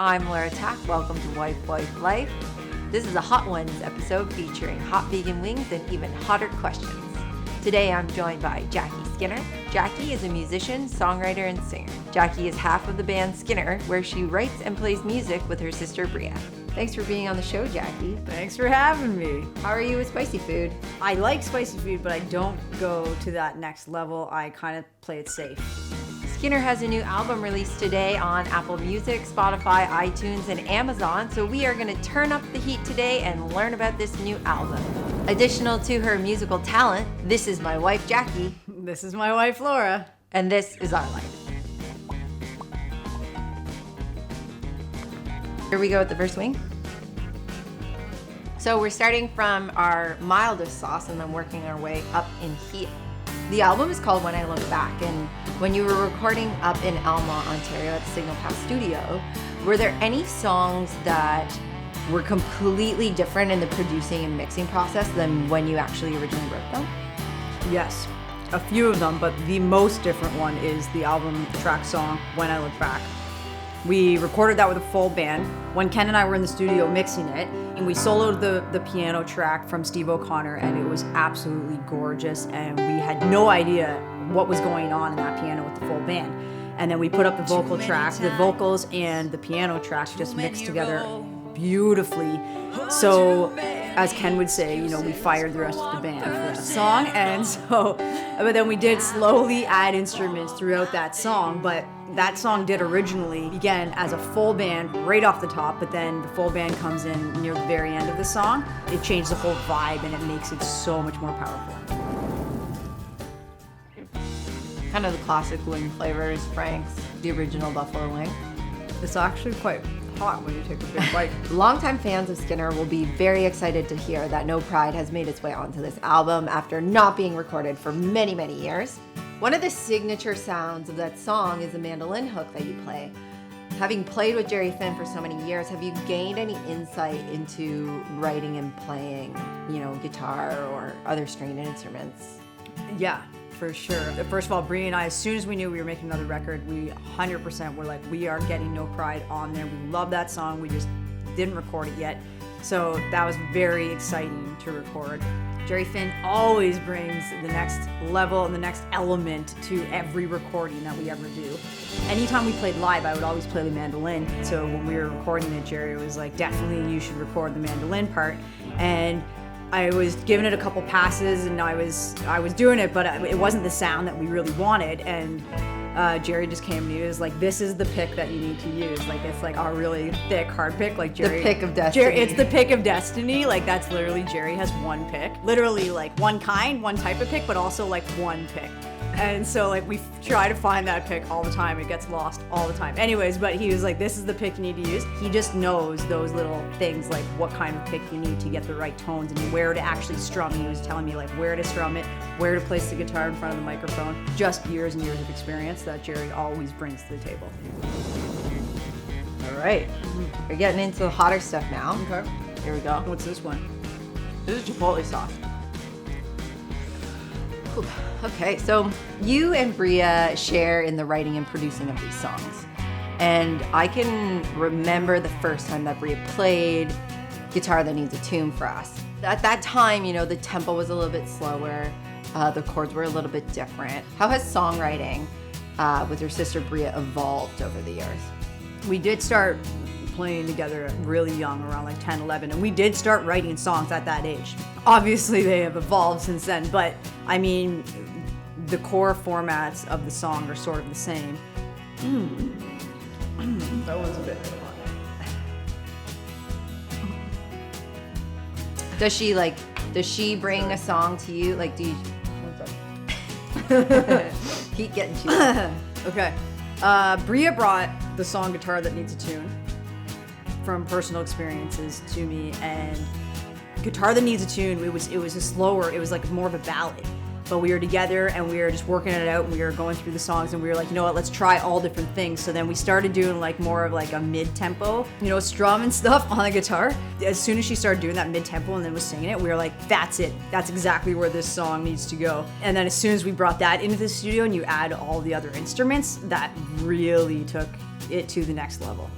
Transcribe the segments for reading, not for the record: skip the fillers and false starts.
I'm Laura Tack. Welcome to Wife Life. This is a Hot Ones episode featuring hot vegan wings and even hotter questions. Today I'm joined by Jackie Skinner. Jackie is a musician, songwriter, and singer. Jackie is half of the band Skinner, where she writes and plays music with her sister Breya. Thanks for being on the show, Jackie. Thanks for having me. How are you with spicy food? I like spicy food, but I don't go to that next level. I kind of play it safe. Skinner has a new album released today on Apple Music, Spotify, iTunes, and Amazon, so we are going to turn up the heat today and learn about this new album. Additional to her musical talent, this is my wife, Jackie. This is my wife, Laura. And this is our life. Here we go with the first wing. So we're starting from our mildest sauce and then working our way up in heat. The album is called When I Look Back, and when you were recording up in Alma, Ontario at the Signal Pass studio, were there any songs that were completely different in the producing and mixing process than when you actually originally wrote them? Yes, a few of them, but the most different one is the album track song, When I Look Back. We recorded that with a full band when Ken and I were in the studio mixing it, and we soloed the piano track from Steve O'Connor, and it was absolutely gorgeous, and we had no idea what was going on in that piano with the full band. And then we put up the vocal track, the vocals and the piano track just mixed together beautifully. So, as Ken would say, we fired the rest of the band for that song, and so, but then we did slowly add instruments throughout that song, but that song did originally begin as a full band right off the top, but then the full band comes in near the very end of the song. It changed the whole vibe and it makes it so much more powerful. Kind of the classic wing flavors, Frank's, the original buffalo wing. It's actually quite hot when you take a big bite. Longtime fans of Skinner will be very excited to hear that No Pride has made its way onto this album after not being recorded for many, many years. One of the signature sounds of that song is the mandolin hook that you play. Having played with Jerry Finn for so many years, have you gained any insight into writing and playing, guitar or other stringed instruments? Yeah, for sure. First of all, Bree and I, as soon as we knew we were making another record, we 100% were like, we are getting No Pride on there. We love that song. We just didn't record it yet. So that was very exciting to record. Jerry Finn always brings the next level and the next element to every recording that we ever do. Anytime we played live, I would always play the mandolin. So when we were recording it, Jerry was like, definitely you should record the mandolin part. And I was giving it a couple passes and I was doing it, but it wasn't the sound that we really wanted. And Jerry just came to me. He was like, "This is the pick that you need to use. Like, it's like our really thick, hard pick. Like Jerry, the pick of destiny. It's the pick of destiny. Like that's literally Jerry has one pick, literally like one kind, one type of pick, but also like one pick. And so like we try to find that pick all the time. It gets lost all the time. Anyways, but he was like, "This is the pick you need to use." He just knows those little things, like what kind of pick you need to get the right tones and where to actually strum. He was telling me like where to strum it, where to place the guitar in front of the microphone. Just years and years of experience that Jerry always brings to the table. All right, we're getting into the hotter stuff now. Okay. Here we go. What's this one? This is Chipotle Sauce. Okay, so you and Breya share in the writing and producing of these songs. And I can remember the first time that Breya played Guitar That Needs a Tune for us. At that time, the tempo was a little bit slower. The chords were a little bit different. How has songwriting with your sister Breya evolved over the years? We did start playing together really young, around like 10, 11, and we did start writing songs at that age. Obviously, they have evolved since then, but I mean, the core formats of the song are sort of the same. That was a bit hot. Does she bring a song to you? Like, do you... Keep getting cheesy. Okay. Breya brought the song Guitar That Needs a Tune from personal experiences to me, and Guitar That Needs a Tune, it was a slower, it was like more of a ballad. But we were together and we were just working it out and we were going through the songs and we were like, you know what, let's try all different things. So then we started doing like more of like a mid-tempo, strum and stuff on the guitar. As soon as she started doing that mid-tempo and then was singing it, we were like, that's it. That's exactly where this song needs to go. And then as soon as we brought that into the studio and you add all the other instruments, that really took it to the next level.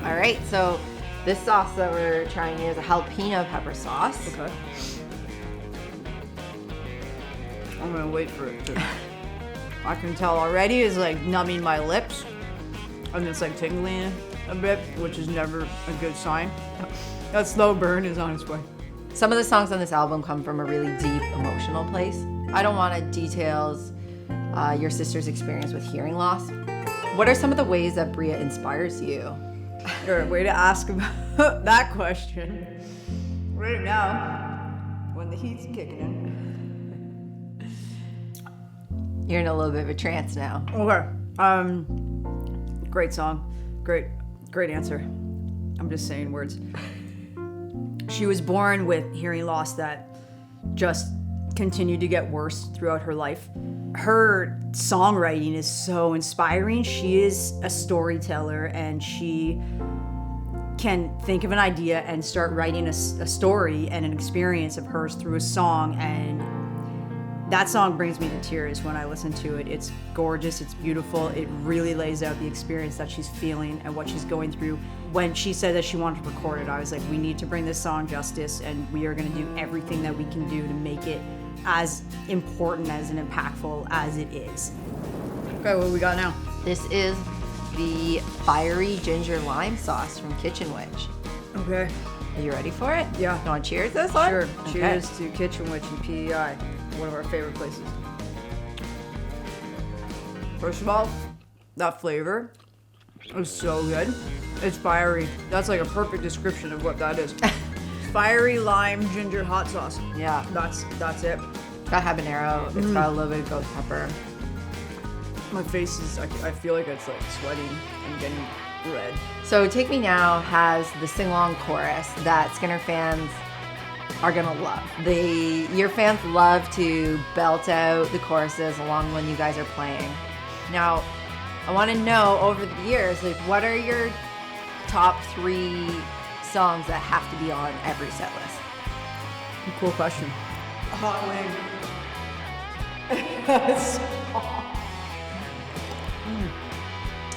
All right, so this sauce that we're trying here is a jalapeno pepper sauce. Okay. I'm gonna wait for it to. I can tell already it's like numbing my lips, and it's like tingling a bit, which is never a good sign. That slow burn is on its way. Some of the songs on this album come from a really deep emotional place. I don't want to details your sister's experience with hearing loss. What are some of the ways that Breya inspires you? Sure, way to ask about that question. Right now, when the heat's kicking in. You're in a little bit of a trance now. Okay. Great song. Great answer. I'm just saying words. She was born with hearing loss that just continued to get worse throughout her life. Her songwriting is so inspiring. She is a storyteller, and she can think of an idea and start writing a story and an experience of hers through a song, and that song brings me to tears when I listen to it. It's gorgeous, it's beautiful, it really lays out the experience that she's feeling and what she's going through. When she said that she wanted to record it, I was like, we need to bring this song justice, and we are going to do everything that we can do to make it as important as and impactful as it is. Okay, what we got now? This is the fiery ginger lime sauce from Kitchen Witch. Okay. Are you ready for it? Yeah. You want to cheers this one? Sure. Okay. Cheers to Kitchen Witch and PEI, one of our favorite places. First of all, that flavor is so good. It's fiery. That's like a perfect description of what that is. Fiery lime ginger hot sauce. Yeah. That's it. It's got habanero. It's got a little bit of ghost pepper. My face is, I feel like it's like sweating and getting red. So Take Me Now has the sing-along chorus that Skinner fans are gonna love. Your fans love to belt out the choruses along when you guys are playing. Now, I want to know over the years, like, what are your top 3 songs that have to be on every set list? Cool question. Hot wing.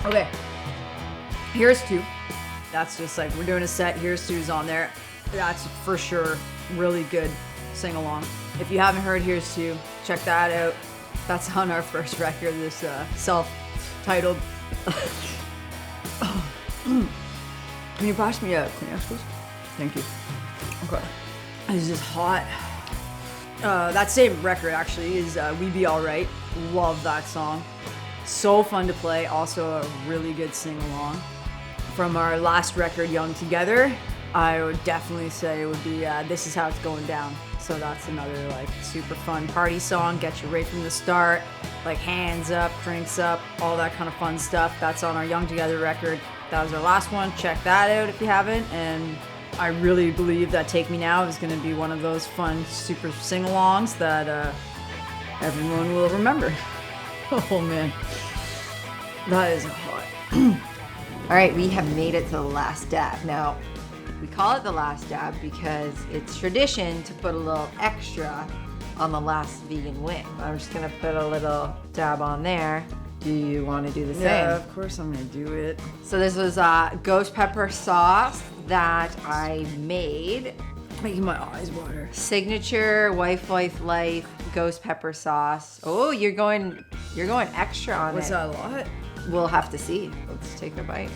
Okay. Here's 2. That's just like, we're doing a set, here's 2's on there. That's for sure really good sing along. If you haven't heard Here's 2, check that out. That's on our first record, this self-titled. Can you pass me a Kleenex, please? Thank you. Okay. This is hot. That same record actually is We Be Alright. Love that song. So fun to play. Also a really good sing-along. From our last record, Young Together, I would definitely say it would be This Is How It's Going Down. So that's another like super fun party song. Get you right from the start. Like hands up, drinks up, all that kind of fun stuff. That's on our Young Together record. That was our last one. Check that out if you haven't. And I really believe that Take Me Now is going to be one of those fun, super sing-alongs that everyone will remember. Oh man, that is hot. All right, we have made it to the last dab. Now, we call it the last dab because it's tradition to put a little extra on the last vegan wing. I'm just gonna put a little dab on there. Do you want to do the same? Yeah, of course I'm gonna do it. So this was ghost pepper sauce that I made. Making my eyes water. Signature wife life ghost pepper sauce. Oh, you're going extra on Was it. that a lot? We'll have to see. Let's take a bite.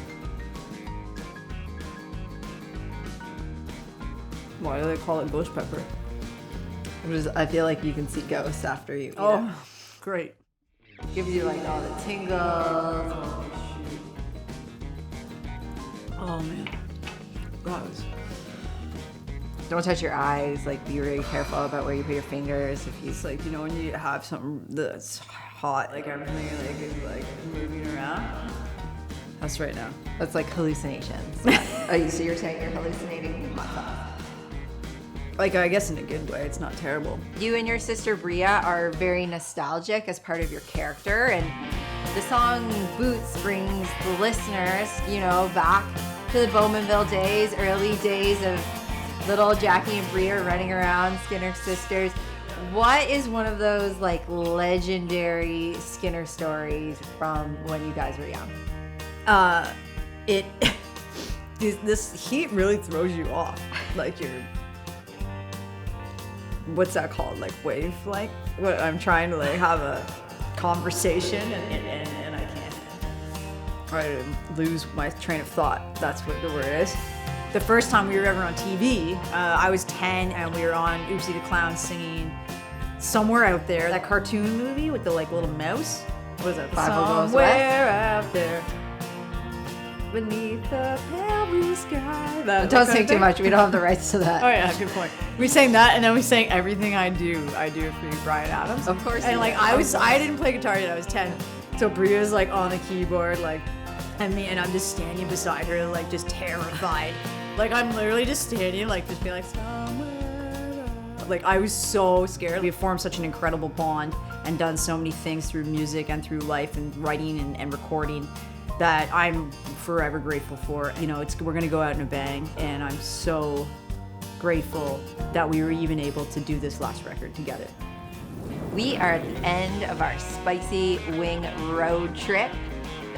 Why do they call it ghost pepper? I feel like you can see ghosts after you eat Oh, it. great. Gives you like all the tingles. Oh man, that was. Don't touch your eyes. Like, be really careful about where you put your fingers. If you It's like, you know, when you have something that's hot, like everything like is like moving around. That's right now. that's like hallucinations. Oh, so you're saying you're hallucinating hot sauce? Like, I guess in a good way. It's not terrible. You and your sister Breya are very nostalgic as part of your character, and the song Boots brings the listeners, you know, back to the Bowmanville days, early days of little Jackie and Breya running around, Skinner sisters. What is one of those like legendary Skinner stories from when you guys were young? this heat really throws you off. Like what's that called? Like wavelength? What I'm trying to like have a conversation and I can't. I lose my train of thought. That's what the word is. The first time we were ever on TV, I was 10 and we were on Oopsie the Clown singing Somewhere Out There, that cartoon movie with the like little mouse. What is it? Somewhere out there, beneath the pale blue sky. Don't sing too much. We don't have the rights to that. Oh yeah, good point. We sang that, and then we sang Everything I Do for You, Bryan Adams. Of course. And like I didn't play guitar yet. I was 10, so Bria's like on the keyboard, like, and I'm just standing beside her, like just terrified. Like I'm literally just standing, like just being like somewhere. Like I was so scared. We have formed such an incredible bond and done so many things through music and through life and writing and recording that I'm forever grateful for. You know, we're gonna go out in a bang, and I'm so grateful that we were even able to do this last record together. We are at the end of our spicy wing road trip.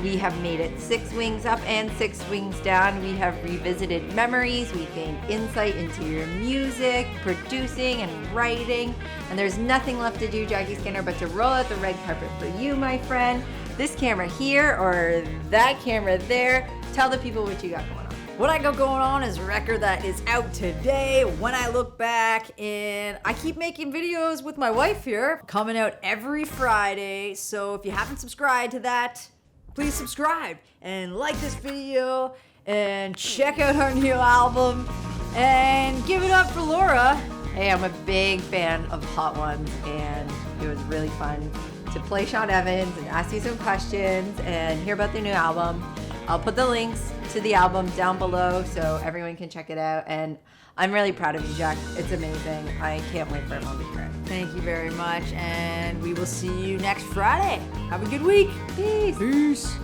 We have made it 6 wings up and 6 wings down. We have revisited memories. We've gained insight into your music, producing, and writing. And there's nothing left to do, Jackie Skinner, but to roll out the red carpet for you, my friend. This camera here or that camera there. Tell the people what you got going on. What I got going on is a record that is out today. When I look back, and I keep making videos with my wife here, coming out every Friday. So if you haven't subscribed to that, please subscribe and like this video and check out our new album and give it up for Laura. Hey, I'm a big fan of Hot Ones, and it was really fun to play Sean Evans and ask you some questions and hear about the new album. I'll put the links to the album down below so everyone can check it out. And I'm really proud of you, Jack. It's amazing. I can't wait for everyone to hear it. Thank you very much, and we will see you next Friday. Have a good week. Peace. Peace.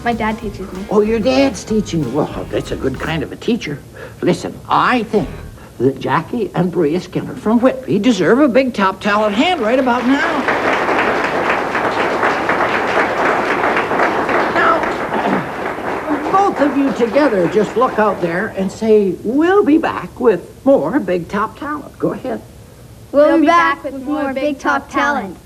My dad teaches me. Oh, your dad's teaching. Well, that's a good kind of a teacher. Listen, I think that Jackie and Breya Skinner from Whitby deserve a big top talent hand right about now. Both of you together just look out there and say, we'll be back with more big top talent. Go ahead. We'll be back with more big top talent.